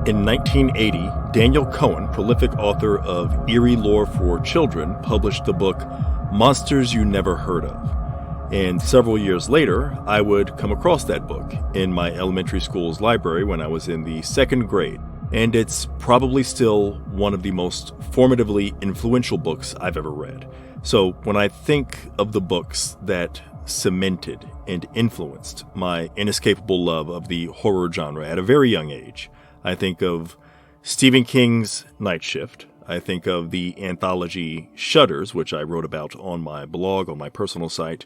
In 1980, Daniel Cohen, prolific author of eerie lore for children, published the book Monsters You Never Heard Of. And several years later, I would come across that book in my elementary school's library when I was in the second grade. And it's probably still one of the most formatively influential books I've ever read. So when I think of the books that cemented and influenced my inescapable love of the horror genre at a very young age, I think of Stephen King's Night Shift. I think of the anthology Shudders, which I wrote about on my blog, on my personal site,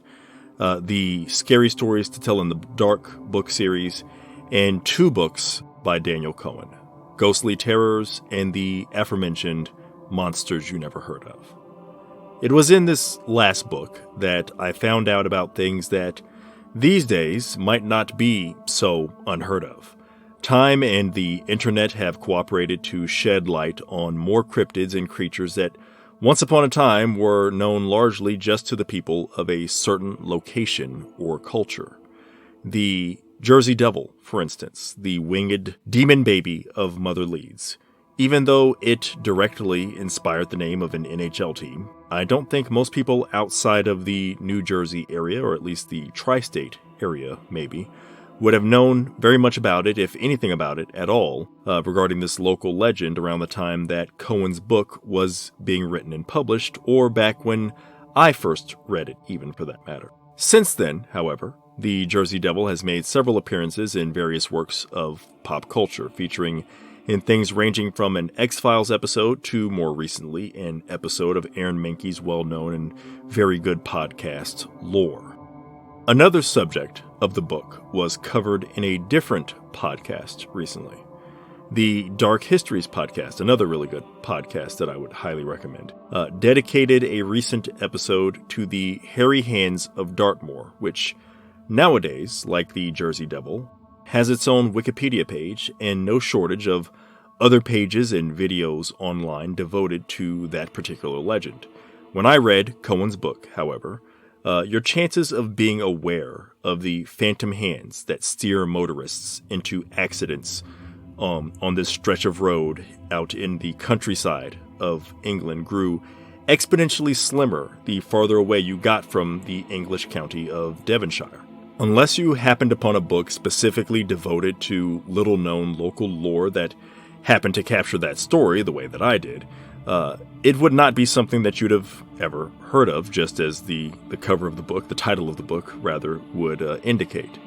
the Scary Stories to Tell in the Dark book series, and two books by Daniel Cohen, Ghostly Terrors and the aforementioned Monsters You Never Heard Of. It was in this last book that I found out about things that these days might not be so unheard of. Time and the internet have cooperated to shed light on more cryptids and creatures that once upon a time were known largely just to the people of a certain location or culture. The Jersey Devil, for instance, the winged demon baby of Mother Leeds. Even though it directly inspired the name of an NHL team, I don't think most people outside of the New Jersey area, or at least the tri-state area maybe, would have known very much about it, if anything about it at all, regarding this local legend around the time that Cohen's book was being written and published, or back when I first read it, even for that matter. Since then, however, the Jersey Devil has made several appearances in various works of pop culture, featuring in things ranging from an X-Files episode to, more recently, an episode of Aaron Mahnke's well-known and very good podcast, Lore. Another subject of the book was covered in a different podcast recently. The Dark Histories podcast, another really good podcast that I would highly recommend, dedicated a recent episode to the Hairy Hands of Dartmoor, which nowadays, like the Jersey Devil, has its own Wikipedia page and no shortage of other pages and videos online devoted to that particular legend. When I read Cohen's book, however, your chances of being aware of the phantom hands that steer motorists into accidents on this stretch of road out in the countryside of England grew exponentially slimmer the farther away you got from the English county of Devonshire. Unless you happened upon a book specifically devoted to little-known local lore that happened to capture that story the way that I did, it would not be something that you'd have ever heard of, just as the cover of the book, the title of the book, rather, would indicate.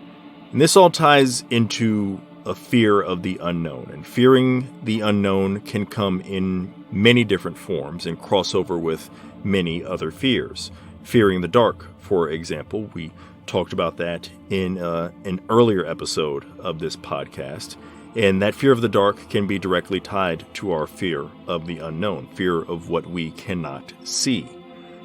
And this all ties into a fear of the unknown, and fearing the unknown can come in many different forms and cross over with many other fears. Fearing the dark, for example, we talked about that in an earlier episode of this podcast. And that fear of the dark can be directly tied to our fear of the unknown, fear of what we cannot see.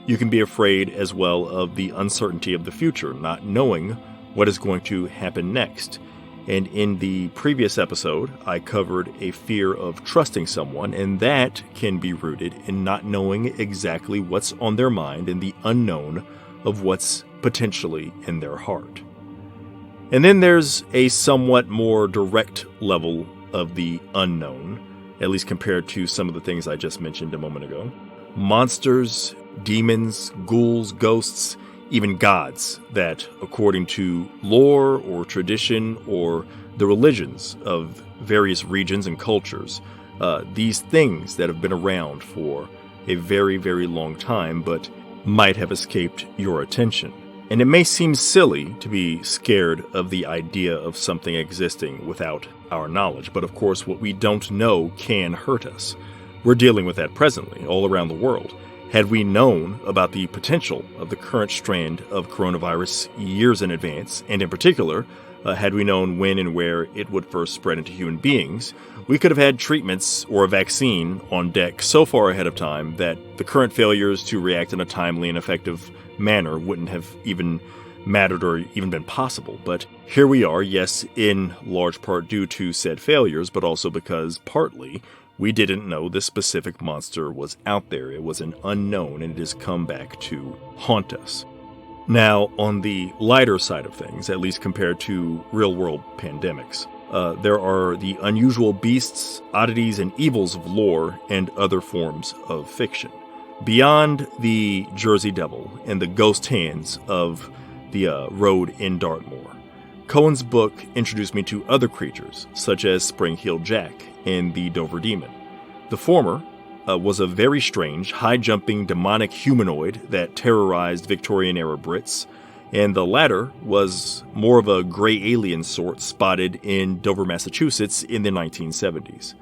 You can be afraid as well of the uncertainty of the future, not knowing what is going to happen next. And in the previous episode, I covered a fear of trusting someone, and that can be rooted in not knowing exactly what's on their mind and the unknown of what's potentially in their heart. And then there's a somewhat more direct level of the unknown, at least compared to some of the things I just mentioned a moment ago. Monsters, demons, ghouls, ghosts, even gods that, according to lore or tradition or the religions of various regions and cultures, these things that have been around for a very, very long time but might have escaped your attention. And it may seem silly to be scared of the idea of something existing without our knowledge, but of course what we don't know can hurt us. We're dealing with that presently, all around the world. Had we known about the potential of the current strand of coronavirus years in advance, and in particular, had we known when and where it would first spread into human beings, we could have had treatments or a vaccine on deck so far ahead of time that the current failures to react in a timely and effective manner wouldn't have even mattered or even been possible. But here we are, yes, in large part due to said failures, but also because partly we didn't know this specific monster was out there. It was an unknown, and it has come back to haunt us. Now, on the lighter side of things, at least compared to real-world pandemics, there are the unusual beasts, oddities, and evils of lore and other forms of fiction. Beyond the Jersey Devil and the ghost hands of the road in Dartmoor, Cohen's book introduced me to other creatures, such as Spring-Heeled Jack and the Dover Demon. The former was a very strange, high-jumping, demonic humanoid that terrorized Victorian-era Brits, and the latter was more of a gray alien sort spotted in Dover, Massachusetts in the 1970s.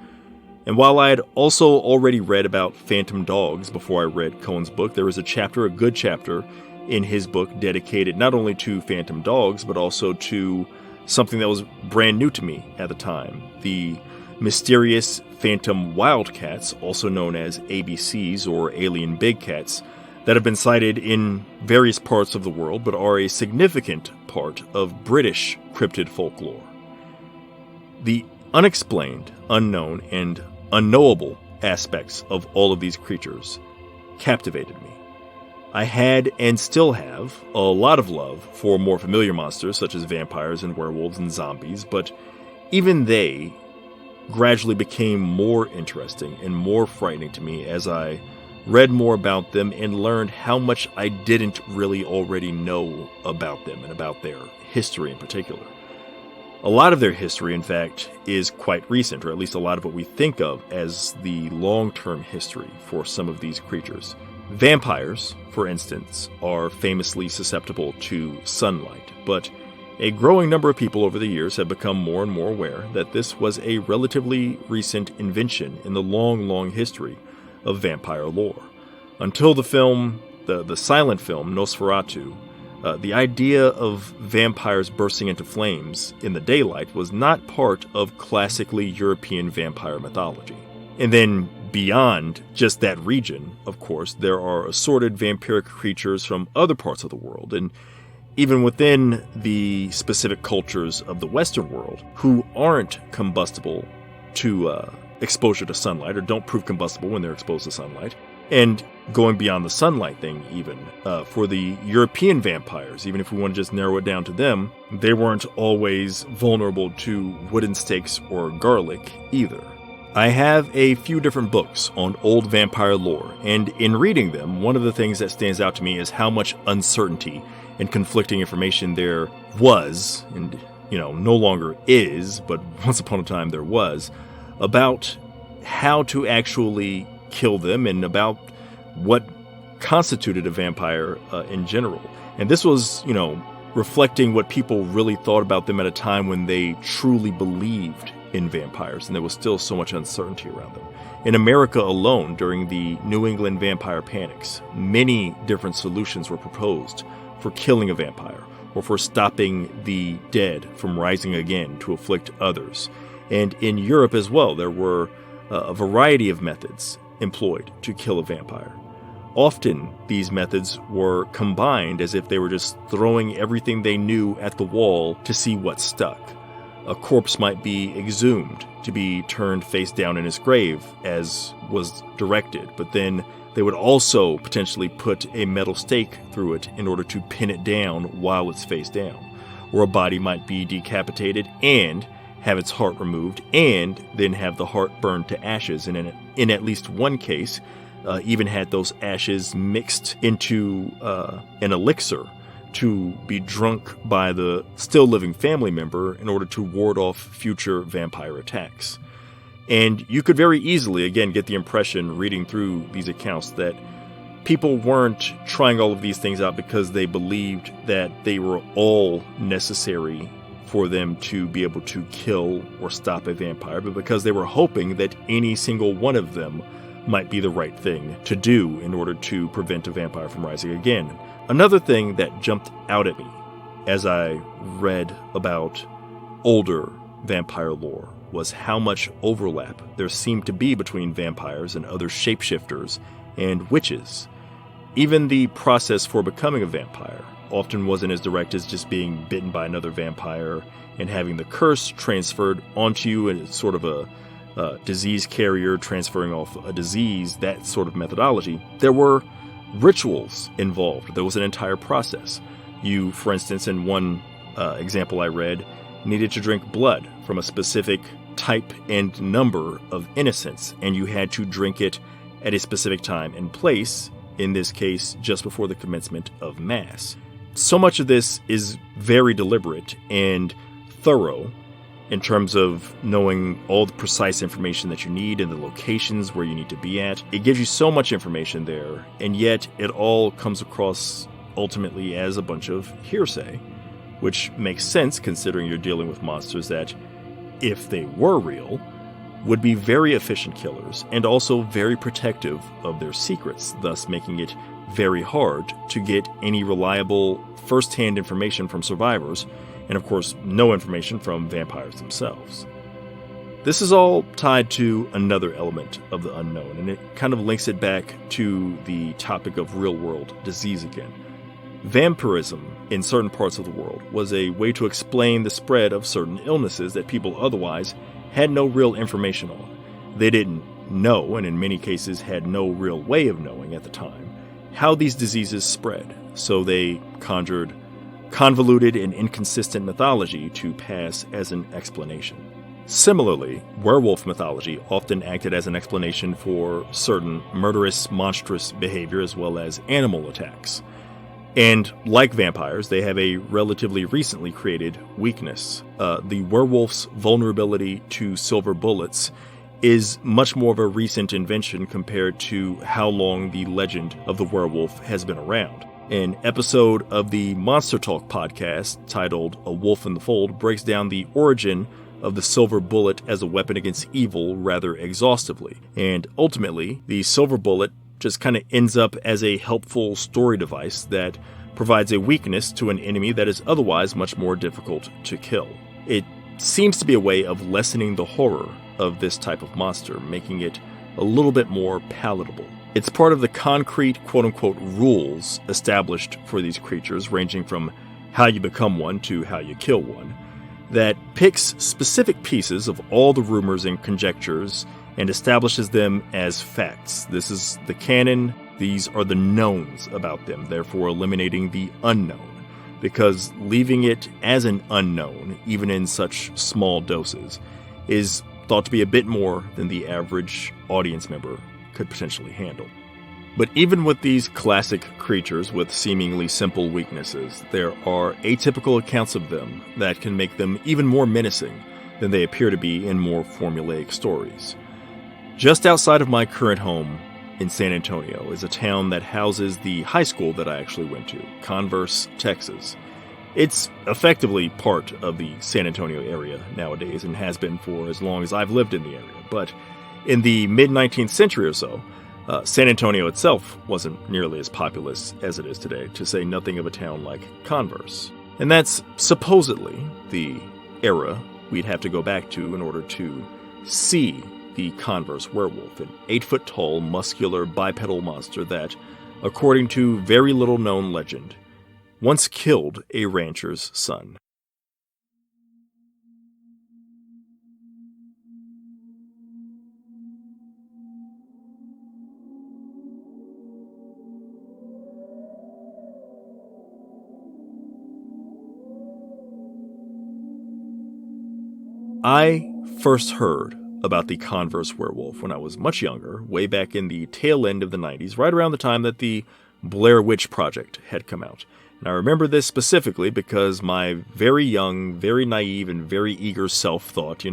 And while I had also already read about phantom dogs before I read Cohen's book, there was a good chapter, in his book dedicated not only to phantom dogs, but also to something that was brand new to me at the time, the mysterious phantom wildcats, also known as ABCs or alien big cats, that have been sighted in various parts of the world but are a significant part of British cryptid folklore. The unexplained, unknown, and unknowable aspects of all of these creatures captivated me. I had and still have a lot of love for more familiar monsters such as vampires and werewolves and zombies, but even they gradually became more interesting and more frightening to me as I read more about them and learned how much I didn't really already know about them and about their history in particular. A lot of their history, in fact, is quite recent, or at least a lot of what we think of as the long-term history for some of these creatures. Vampires, for instance, are famously susceptible to sunlight, but a growing number of people over the years have become more and more aware that this was a relatively recent invention in the long, long history of vampire lore. Until the film, the silent film Nosferatu, the idea of vampires bursting into flames in the daylight was not part of classically European vampire mythology. And then beyond just that region, of course, there are assorted vampiric creatures from other parts of the world, and even within the specific cultures of the Western world, who aren't combustible to exposure to sunlight, or don't prove combustible when they're exposed to sunlight. And going beyond the sunlight thing even, for the European vampires, even if we want to just narrow it down to them, they weren't always vulnerable to wooden stakes or garlic either. I have a few different books on old vampire lore, and in reading them, one of the things that stands out to me is how much uncertainty and conflicting information there was, and no longer is, but once upon a time there was, about how to actually kill them and about what constituted a vampire in general. And this was, reflecting what people really thought about them at a time when they truly believed in vampires, and there was still so much uncertainty around them. In America alone, during the New England vampire panics, many different solutions were proposed for killing a vampire or for stopping the dead from rising again to afflict others. And in Europe as well, there were a variety of methods employed to kill a vampire. Often, these methods were combined as if they were just throwing everything they knew at the wall to see what stuck. A corpse might be exhumed to be turned face down in its grave, as was directed, but then they would also potentially put a metal stake through it in order to pin it down while it's face down. Or a body might be decapitated and have its heart removed, and then have the heart burned to ashes, and in at least one case, even had those ashes mixed into an elixir to be drunk by the still living family member in order to ward off future vampire attacks. And you could very easily, again, get the impression reading through these accounts that people weren't trying all of these things out because they believed that they were all necessary for them to be able to kill or stop a vampire, but because they were hoping that any single one of them might be the right thing to do in order to prevent a vampire from rising again. Another thing that jumped out at me as I read about older vampire lore was how much overlap there seemed to be between vampires and other shapeshifters and witches. Even the process for becoming a vampire often wasn't as direct as just being bitten by another vampire and having the curse transferred onto you, and it's sort of a disease carrier transferring off a disease, that sort of methodology. There were rituals involved. There was an entire process. You, for instance, in one example I read, needed to drink blood from a specific type and number of innocents, and you had to drink it at a specific time and place, in this case, just before the commencement of Mass. So much of this is very deliberate and thorough in terms of knowing all the precise information that you need and the locations where you need to be at. It gives you so much information there, and yet it all comes across ultimately as a bunch of hearsay, which makes sense considering you're dealing with monsters that, if they were real, would be very efficient killers and also very protective of their secrets, thus making it very hard to get any reliable first-hand information from survivors, and of course no information from vampires themselves. This is all tied to another element of the unknown, and it kind of links it back to the topic of real-world disease again. Vampirism in certain parts of the world was a way to explain the spread of certain illnesses that people otherwise had no real information on. They didn't know, and in many cases had no real way of knowing at the time, how these diseases spread, so they conjured convoluted and inconsistent mythology to pass as an explanation. Similarly, werewolf mythology often acted as an explanation for certain murderous, monstrous behavior as well as animal attacks. And like vampires, they have a relatively recently created weakness. The werewolf's vulnerability to silver bullets is much more of a recent invention compared to how long the legend of the werewolf has been around. An episode of the Monster Talk podcast titled A Wolf in the Fold breaks down the origin of the silver bullet as a weapon against evil rather exhaustively. And ultimately, the silver bullet just kind of ends up as a helpful story device that provides a weakness to an enemy that is otherwise much more difficult to kill. It seems to be a way of lessening the horror of this type of monster, making it a little bit more palatable. It's part of the concrete quote-unquote rules established for these creatures, ranging from how you become one to how you kill one, that picks specific pieces of all the rumors and conjectures and establishes them as facts. This is the canon. These are the knowns about them, therefore eliminating the unknown, because leaving it as an unknown, even in such small doses, is thought to be a bit more than the average audience member could potentially handle. But even with these classic creatures with seemingly simple weaknesses, there are atypical accounts of them that can make them even more menacing than they appear to be in more formulaic stories. Just outside of my current home in San Antonio is a town that houses the high school that I actually went to, Converse, Texas. It's effectively part of the San Antonio area nowadays and has been for as long as I've lived in the area. But in the mid-19th century or so, San Antonio itself wasn't nearly as populous as it is today, to say nothing of a town like Converse. And that's supposedly the era we'd have to go back to in order to see the Converse werewolf, an 8-foot-tall, muscular, bipedal monster that, according to very little-known legend, once killed a rancher's son. I first heard about the Converse werewolf when I was much younger, way back in the tail end of the 90s, right around the time that the Blair Witch Project had come out. And I remember this specifically because my very young, very naive, and very eager self thought,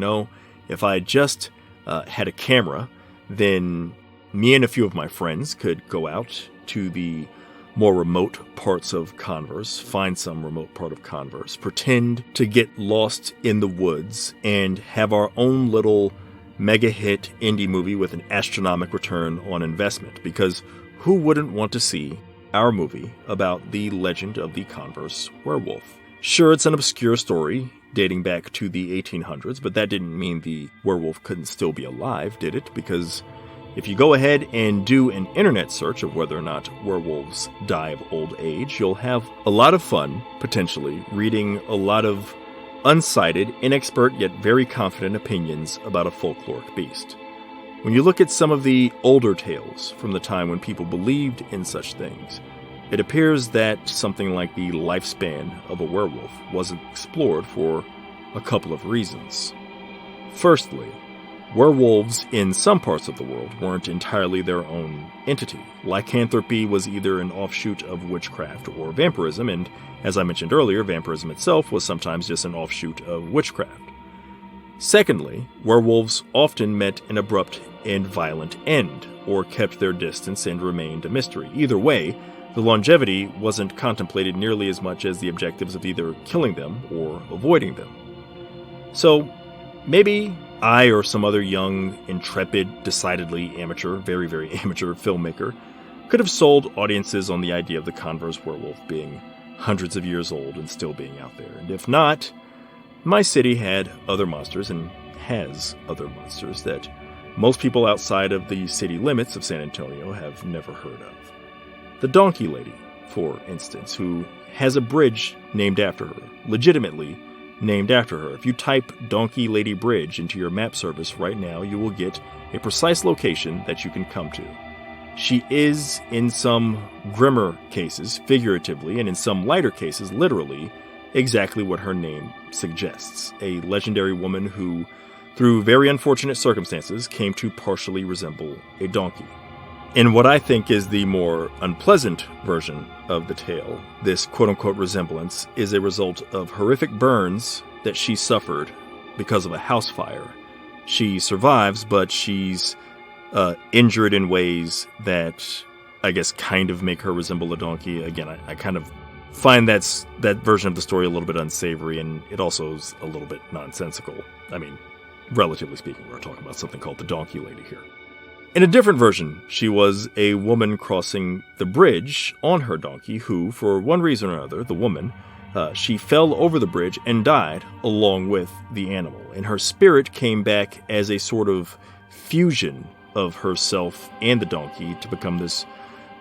if I just had a camera, then me and a few of my friends could go out to the more remote parts of Converse, find some remote part of Converse, pretend to get lost in the woods, and have our own little mega hit indie movie with an astronomical return on investment, because who wouldn't want to see our movie about the legend of the Converse werewolf? Sure, it's an obscure story dating back to the 1800s, but that didn't mean the werewolf couldn't still be alive, did it? Because if you go ahead and do an internet search of whether or not werewolves die of old age, you'll have a lot of fun, potentially, reading a lot of uncited, inexpert, yet very confident opinions about a folkloric beast. When you look at some of the older tales from the time when people believed in such things, it appears that something like the lifespan of a werewolf wasn't explored for a couple of reasons. Firstly, werewolves in some parts of the world weren't entirely their own entity. Lycanthropy was either an offshoot of witchcraft or vampirism, and as I mentioned earlier, vampirism itself was sometimes just an offshoot of witchcraft. Secondly, werewolves often met an abrupt and violent end, or kept their distance and remained a mystery. Either way, the longevity wasn't contemplated nearly as much as the objectives of either killing them or avoiding them. So, maybe I or some other young, intrepid, decidedly amateur, very, very amateur filmmaker could have sold audiences on the idea of the Converse werewolf being hundreds of years old and still being out there. And if not, my city had other monsters and has other monsters that most people outside of the city limits of San Antonio have never heard of. The Donkey Lady, for instance, who has a bridge named after her, legitimately named after her. If you type Donkey Lady Bridge into your map service right now, you will get a precise location that you can come to. She is, in some grimmer cases, figuratively, and in some lighter cases, literally, exactly what her name suggests. A legendary woman who, through very unfortunate circumstances, came to partially resemble a donkey. In what I think is the more unpleasant version of the tale, this quote-unquote resemblance is a result of horrific burns that she suffered because of a house fire. She survives, but she's injured in ways that, I guess, kind of make her resemble a donkey. Again, I kind of find that version of the story a little bit unsavory, and it also is a little bit nonsensical. I mean, relatively speaking, we're talking about something called the Donkey Lady here. In a different version, she was a woman crossing the bridge on her donkey who, for one reason or another, the woman, she fell over the bridge and died along with the animal. And her spirit came back as a sort of fusion of herself and the donkey to become this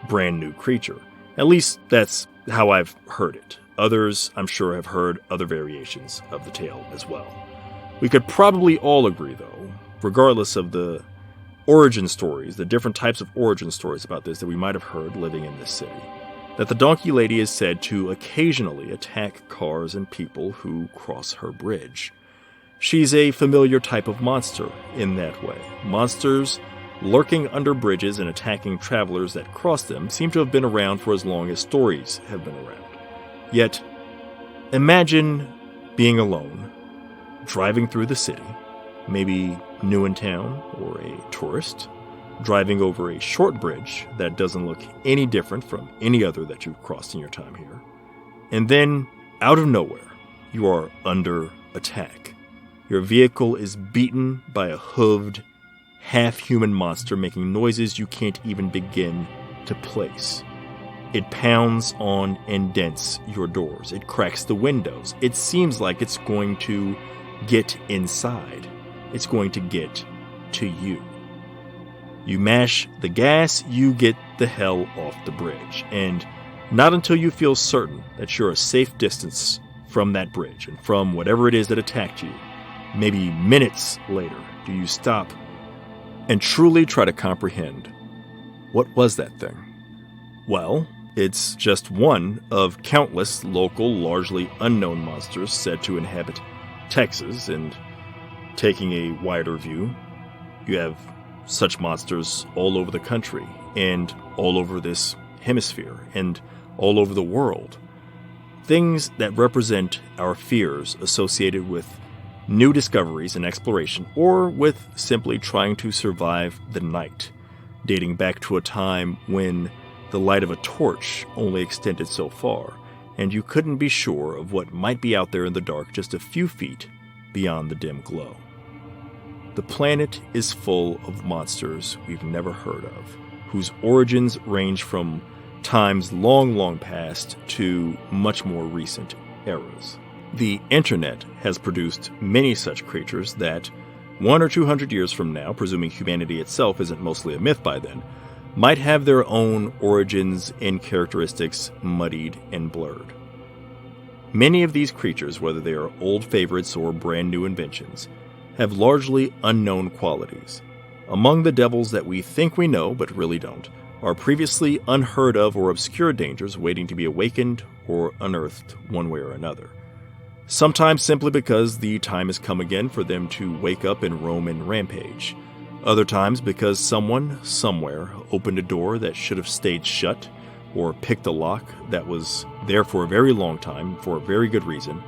brand new creature. At least that's how I've heard it. Others, I'm sure, have heard other variations of the tale as well. We could probably all agree, though, regardless of the origin stories, the different types of origin stories about this that we might have heard living in this city, that the Donkey Lady is said to occasionally attack cars and people who cross her bridge. She's a familiar type of monster in that way. Monsters lurking under bridges and attacking travelers that cross them seem to have been around for as long as stories have been around. Yet, imagine being alone, driving through the city, maybe new in town or a tourist, driving over a short bridge that doesn't look any different from any other that you've crossed in your time here. And then, out of nowhere, you are under attack. Your vehicle is beaten by a hooved, half-human monster making noises you can't even begin to place. It pounds on and dents your doors. It cracks the windows. It seems like it's going to get inside. It's going to get to you. You mash the gas, you get the hell off the bridge. And not until you feel certain that you're a safe distance from that bridge and from whatever it is that attacked you, maybe minutes later, do you stop and truly try to comprehend, what was that thing? Well, it's just one of countless local, largely unknown monsters said to inhabit Texas, and taking a wider view, you have such monsters all over the country, and all over this hemisphere, and all over the world. Things that represent our fears associated with new discoveries and exploration, or with simply trying to survive the night, dating back to a time when the light of a torch only extended so far, and you couldn't be sure of what might be out there in the dark just a few feet beyond the dim glow. The planet is full of monsters we've never heard of, whose origins range from times long, long past to much more recent eras. The internet has produced many such creatures that, 100 or 200 years from now, presuming humanity itself isn't mostly a myth by then, might have their own origins and characteristics muddied and blurred. Many of these creatures, whether they are old favorites or brand new inventions, have largely unknown qualities. Among the devils that we think we know, but really don't, are previously unheard of or obscure dangers waiting to be awakened or unearthed one way or another. Sometimes simply because the time has come again for them to wake up and roam and rampage. Other times because someone, somewhere, opened a door that should have stayed shut, or picked a lock that was there for a very long time for a very good reason,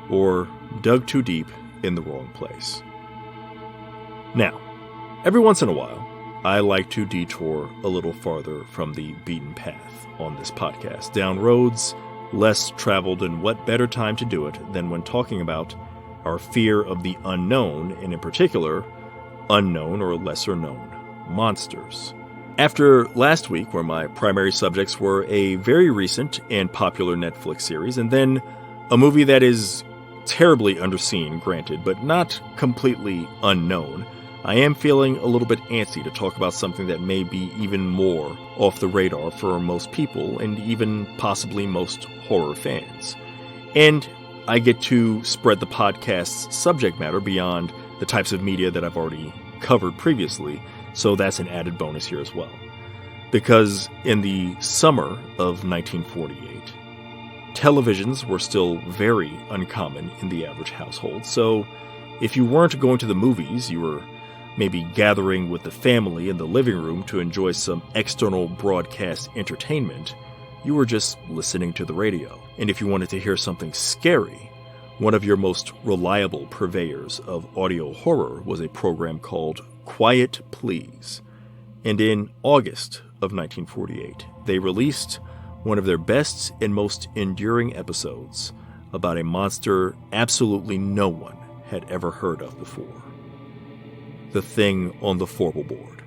or dug too deep in the wrong place. Now, every once in a while, I like to detour a little farther from the beaten path on this podcast, down roads less traveled, and what better time to do it than when talking about our fear of the unknown, and in particular, unknown or lesser-known monsters. After last week, where my primary subjects were a very recent and popular Netflix series, and then a movie that is terribly underseen, granted, but not completely unknown, I am feeling a little bit antsy to talk about something that may be even more off the radar for most people, and even possibly most horror fans. And I get to spread the podcast's subject matter beyond the types of media that I've already covered previously, so that's an added bonus here as well. Because in the summer of 1948, televisions were still very uncommon in the average household, so if you weren't going to the movies, you were maybe gathering with the family in the living room to enjoy some external broadcast entertainment, you were just listening to the radio. And if you wanted to hear something scary, one of your most reliable purveyors of audio horror was a program called Quiet Please. And in August of 1948, they released one of their best and most enduring episodes about a monster absolutely no one had ever heard of before. The Thing on the Fourble Board.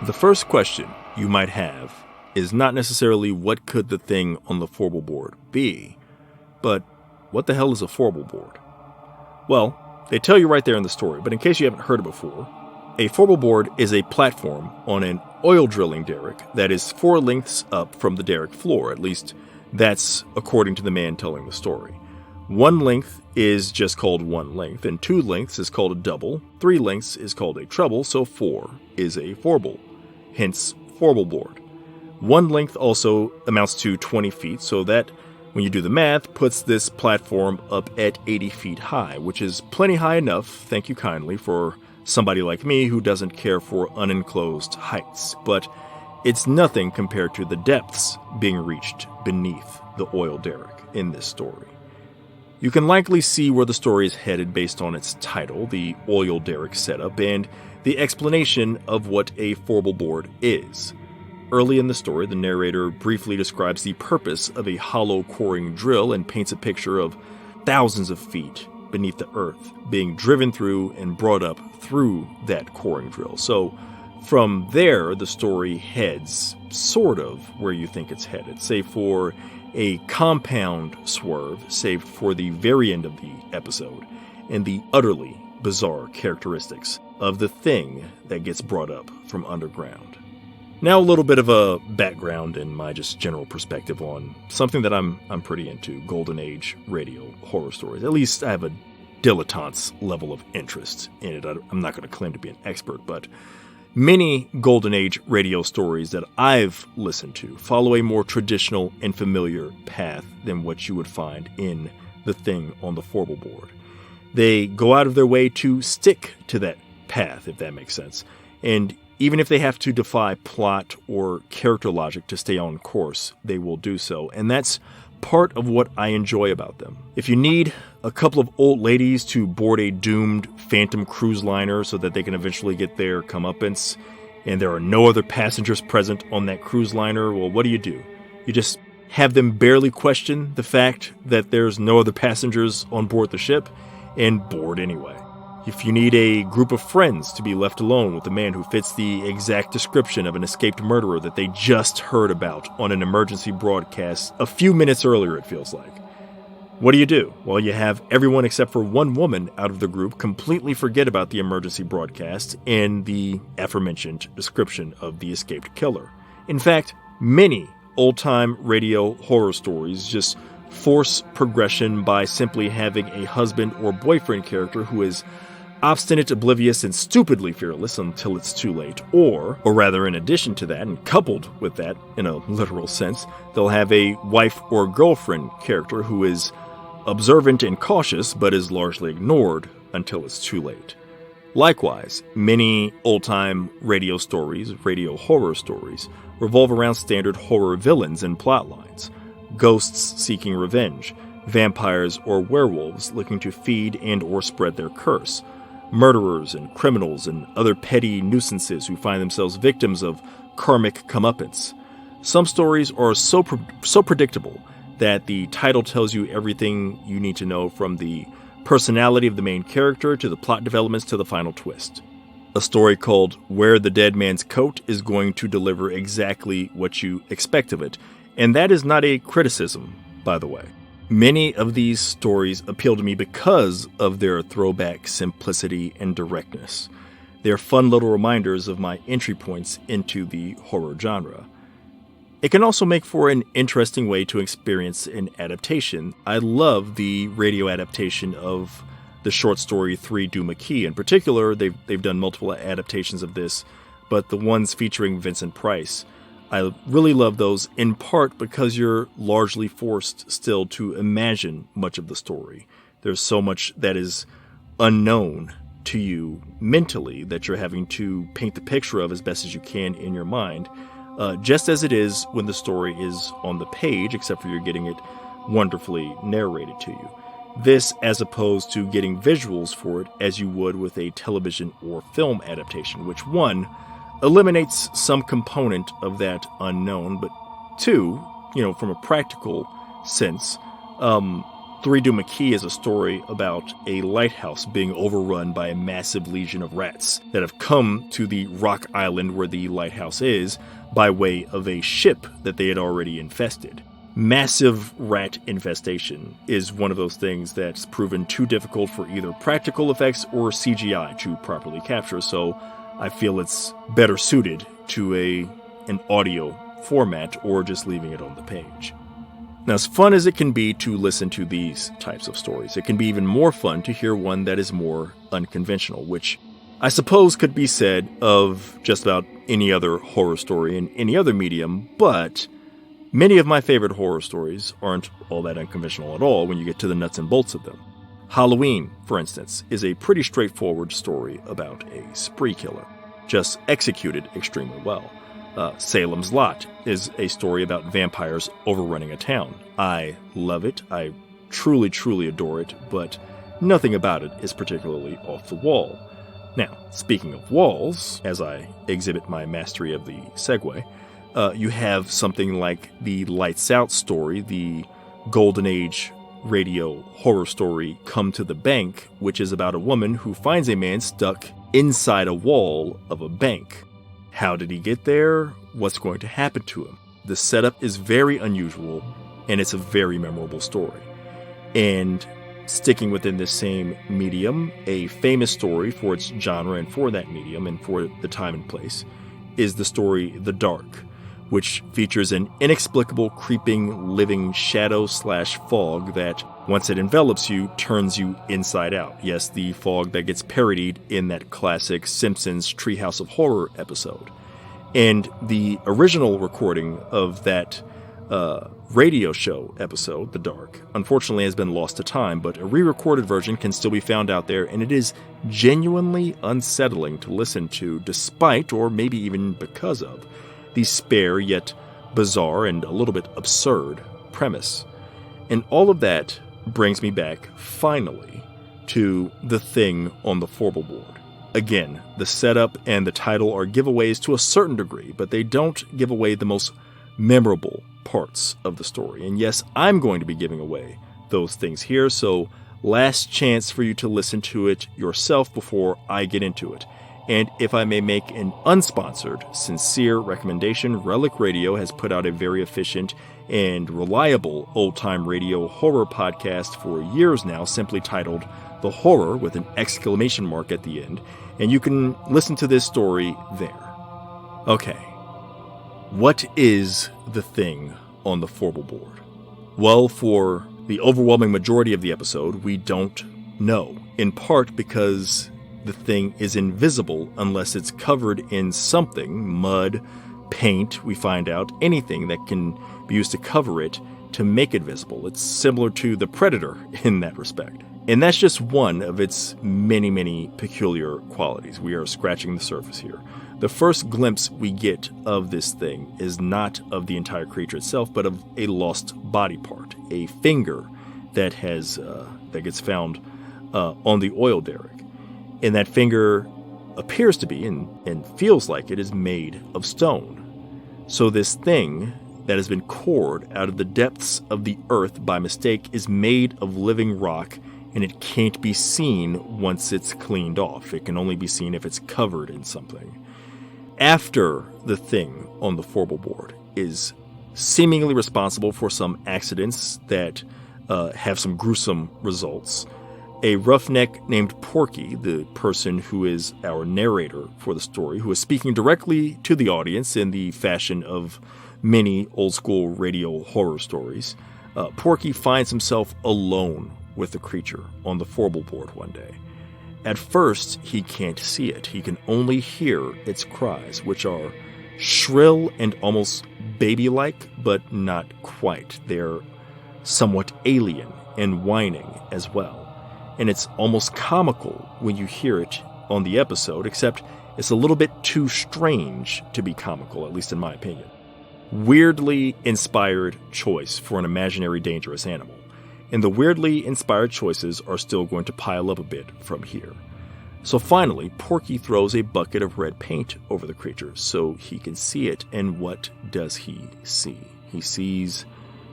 The first question you might have is not necessarily what could the thing on the Fourble Board be, but what the hell is a Fourble Board? Well, they tell you right there in the story, but in case you haven't heard it before, a Fourble Board is a platform on an oil drilling derrick that is 4 lengths up from the derrick floor, at least that's according to the man telling the story. 1 length is just called 1 length, and 2 lengths is called a double, 3 lengths is called a treble, so 4 is a fourble, hence Fourble Board. 1 length also amounts to 20 feet, so that, when you do the math, puts this platform up at 80 feet high, which is plenty high enough, thank you kindly, for somebody like me who doesn't care for unenclosed heights, but it's nothing compared to the depths being reached beneath the oil derrick in this story. You can likely see where the story is headed based on its title, the oil derrick setup, and the explanation of what a Fourble Board is. Early in the story, the narrator briefly describes the purpose of a hollow coring drill and paints a picture of thousands of feet beneath the earth being driven through and brought up through that coring drill. So from there, the story heads sort of where you think it's headed, save for a compound swerve saved for the very end of the episode, and the utterly bizarre characteristics of the thing that gets brought up from underground. Now a little bit of a background and my just general perspective on something that I'm pretty into, Golden Age radio horror stories. At least I have a dilettante's level of interest in it. I'm not going to claim to be an expert, but many Golden Age radio stories that I've listened to follow a more traditional and familiar path than what you would find in The Thing on the Fourble Board. They go out of their way to stick to that path, if that makes sense. And even if they have to defy plot or character logic to stay on course, they will do so. And that's part of what I enjoy about them. If you need a couple of old ladies to board a doomed phantom cruise liner so that they can eventually get their comeuppance, and there are no other passengers present on that cruise liner, well, what do? You just have them barely question the fact that there's no other passengers on board the ship, and board anyway. If you need a group of friends to be left alone with a man who fits the exact description of an escaped murderer that they just heard about on an emergency broadcast a few minutes earlier, it feels like, what do? Well, you have everyone except for one woman out of the group completely forget about the emergency broadcast and the aforementioned description of the escaped killer. In fact, many old-time radio horror stories just force progression by simply having a husband or boyfriend character who is obstinate, oblivious, and stupidly fearless until it's too late. Or rather, in addition to that, and coupled with that, in a literal sense, they'll have a wife or girlfriend character who is observant and cautious, but is largely ignored until it's too late. Likewise, many old-time radio stories, radio horror stories, revolve around standard horror villains and plotlines. Ghosts seeking revenge, vampires or werewolves looking to feed and or spread their curse, murderers and criminals and other petty nuisances who find themselves victims of karmic comeuppance. Some stories are so predictable that the title tells you everything you need to know, from the personality of the main character to the plot developments to the final twist. A story called Wear the Dead Man's Coat is going to deliver exactly what you expect of it, and that is not a criticism, by the way. Many of these stories appeal to me because of their throwback simplicity and directness. They're fun little reminders of my entry points into the horror genre. It can also make for an interesting way to experience an adaptation. I love the radio adaptation of the short story Three Duma Key. In particular, they've done multiple adaptations of this, but the ones featuring Vincent Price, I really love those, in part because you're largely forced still to imagine much of the story. There's so much that is unknown to you mentally that you're having to paint the picture of as best as you can in your mind. Just as it is when the story is on the page, except for you're getting it wonderfully narrated to you. This as opposed to getting visuals for it as you would with a television or film adaptation, which one, eliminates some component of that unknown, but two, from a practical sense, Three Duma Key is a story about a lighthouse being overrun by a massive legion of rats that have come to the rock island where the lighthouse is by way of a ship that they had already infested. Massive rat infestation is one of those things that's proven too difficult for either practical effects or CGI to properly capture, so I feel it's better suited to an audio format or just leaving it on the page. Now, as fun as it can be to listen to these types of stories, it can be even more fun to hear one that is more unconventional, which I suppose could be said of just about any other horror story in any other medium, but many of my favorite horror stories aren't all that unconventional at all when you get to the nuts and bolts of them. Halloween, for instance, is a pretty straightforward story about a spree killer, just executed extremely well. Salem's Lot is a story about vampires overrunning a town. I love it. I truly, truly adore it, but nothing about it is particularly off the wall. Now, speaking of walls, as I exhibit my mastery of the segue, you have something like the Lights Out story, the Golden Age radio horror story Come to the Bank, which is about a woman who finds a man stuck inside a wall of a bank. How did he get there? What's going to happen to him? The setup is very unusual, and it's a very memorable story. And sticking within this same medium, a famous story for its genre and for that medium and for the time and place is the story The Dark, which features an inexplicable, creeping, living shadow/fog that, once it envelops you, turns you inside out. Yes, the fog that gets parodied in that classic Simpsons Treehouse of Horror episode. And the original recording of that radio show episode, The Dark, unfortunately has been lost to time, but a re-recorded version can still be found out there, and it is genuinely unsettling to listen to, despite, or maybe even because of, the spare yet bizarre and a little bit absurd premise. And all of that brings me back, finally, to the thing on the Fourble Board. Again, the setup and the title are giveaways to a certain degree, but they don't give away the most memorable parts of the story. And yes, I'm going to be giving away those things here, so last chance for you to listen to it yourself before I get into it. And if I may make an unsponsored, sincere recommendation, Relic Radio has put out a very efficient and reliable old-time radio horror podcast for years now, simply titled The Horror, with an exclamation mark at the end, and you can listen to this story there. Okay, what is the thing on the Fourble Board? Well, for the overwhelming majority of the episode, we don't know, in part because the thing is invisible unless it's covered in something, mud, paint, we find out, anything that can be used to cover it to make it visible. It's similar to the predator in that respect. And that's just one of its many, many peculiar qualities. We are scratching the surface here. The first glimpse we get of this thing is not of the entire creature itself, but of a lost body part, a finger that gets found on the oil derrick. And that finger appears to be and feels like it is made of stone. So this thing that has been cored out of the depths of the earth by mistake is made of living rock, and it can't be seen once it's cleaned off. It can only be seen if it's covered in something. After the thing on the Fourble Board is seemingly responsible for some accidents that have some gruesome results, a roughneck named Porky, the person who is our narrator for the story, who is speaking directly to the audience in the fashion of many old-school radio horror stories, Porky finds himself alone with the creature on the Fourble Board one day. At first, he can't see it. He can only hear its cries, which are shrill and almost baby-like, but not quite. They're somewhat alien and whining as well. And it's almost comical when you hear it on the episode, except it's a little bit too strange to be comical, at least in my opinion. Weirdly inspired choice for an imaginary dangerous animal. And the weirdly inspired choices are still going to pile up a bit from here. So finally, Porky throws a bucket of red paint over the creature so he can see it. And what does he see? He sees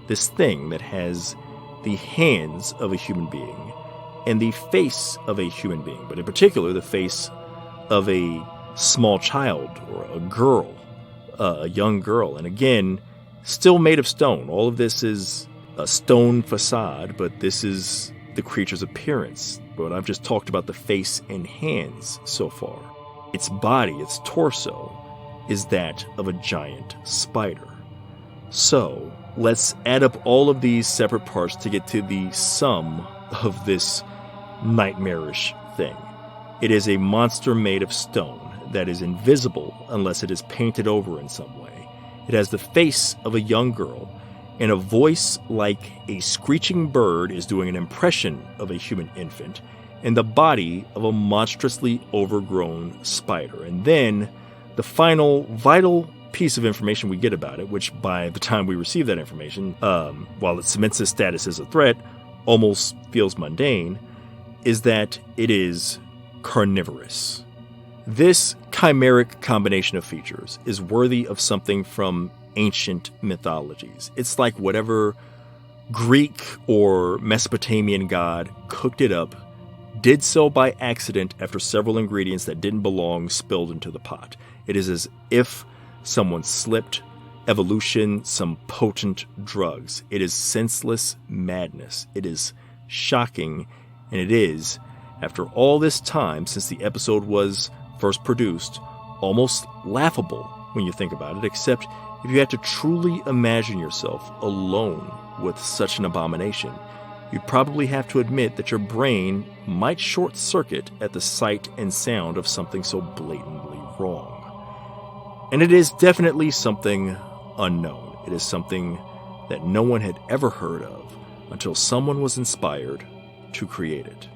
this thing that has the hands of a human being and the face of a human being, but in particular the face of a small child or a girl, a young girl. And again, still made of stone. All of this is a stone facade, but this is the creature's appearance. But I've just talked about the face and hands so far. Its body, its torso, is that of a giant spider. So let's add up all of these separate parts to get to the sum of this nightmarish thing. It is a monster made of stone that is invisible unless it is painted over in some way. It has the face of a young girl, and a voice like a screeching bird is doing an impression of a human infant, and the body of a monstrously overgrown spider. And then the final vital piece of information we get about it, which by the time we receive that information, while it cements its status as a threat, almost feels mundane, is that it is carnivorous. This chimeric combination of features is worthy of something from ancient mythologies. It's like whatever Greek or Mesopotamian god cooked it up, did so by accident after several ingredients that didn't belong spilled into the pot. It is as if someone slipped evolution some potent drugs. It is senseless madness. It is shocking, and it is, after all this time since the episode was first produced, almost laughable when you think about it, except if you had to truly imagine yourself alone with such an abomination, you'd probably have to admit that your brain might short-circuit at the sight and sound of something so blatantly wrong. And it is definitely something unknown. It is something that no one had ever heard of until someone was inspired to create it.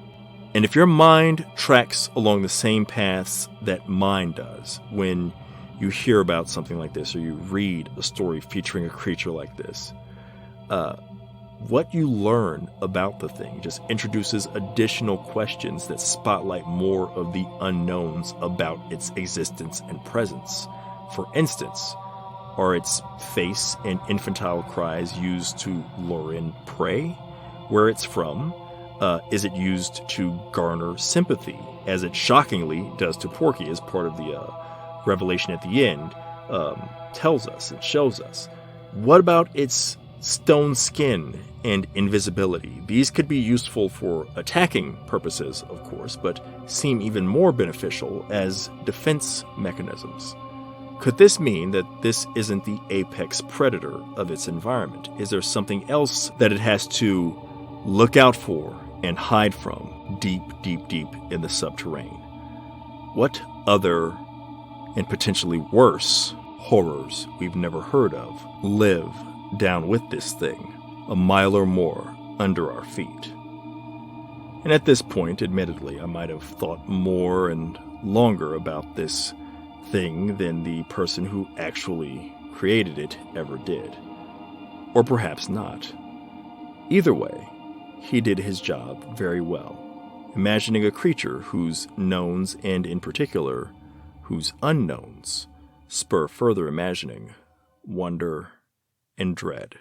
And if your mind tracks along the same paths that mine does when you hear about something like this or you read a story featuring a creature like this, what you learn about the thing just introduces additional questions that spotlight more of the unknowns about its existence and presence. For instance, are its face and infantile cries used to lure in prey? Where it's from? Is it used to garner sympathy, as it shockingly does to Porky as part of the revelation at the end tells us and shows us? What about its stone skin and invisibility? These could be useful for attacking purposes, of course, but seem even more beneficial as defense mechanisms. Could this mean that this isn't the apex predator of its environment? Is there something else that it has to look out for and hide from deep, deep, deep in the subterranean? what other and potentially worse horrors we've never heard of live down with this thing, a mile or more under our feet. And at this point, admittedly, I might have thought more and longer about this thing than the person who actually created it ever did. Or perhaps not. Either way, he did his job very well, imagining a creature whose knowns, and in particular, whose unknowns, spur further imagining, wonder, and dread.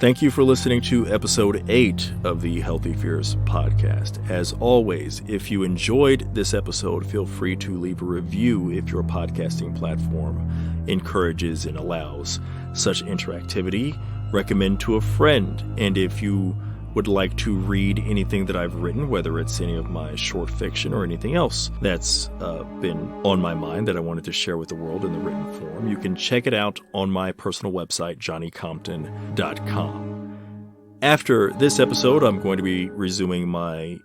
Thank you for listening to episode 8 of the Healthy Fears podcast. As always, if you enjoyed this episode, feel free to leave a review if your podcasting platform encourages and allows such interactivity. Recommend to a friend. And if you would like to read anything that I've written, whether it's any of my short fiction or anything else that's been on my mind that I wanted to share with the world in the written form, you can check it out on my personal website, johnnycompton.com. After this episode, I'm going to be resuming my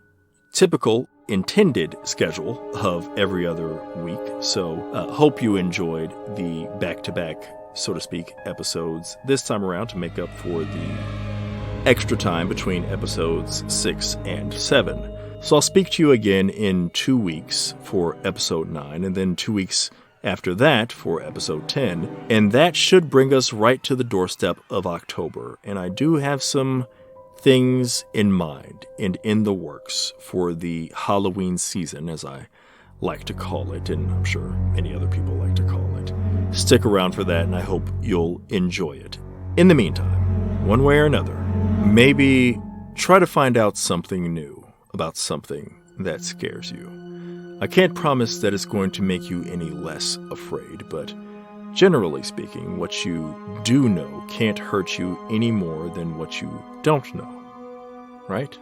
typical intended schedule of every other week. So hope you enjoyed the back-to-back, so to speak, episodes this time around to make up for the extra time between episodes 6 and 7. So I'll speak to you again in 2 weeks for episode 9, and then 2 weeks after that for episode 10. And that should bring us right to the doorstep of October. And I do have some things in mind and in the works for the Halloween season, as I like to call it, and I'm sure many other people like to call it. Stick around for that, and I hope you'll enjoy it. In the meantime, one way or another, maybe try to find out something new about something that scares you. I can't promise that it's going to make you any less afraid, but generally speaking, what you do know can't hurt you any more than what you don't know, right?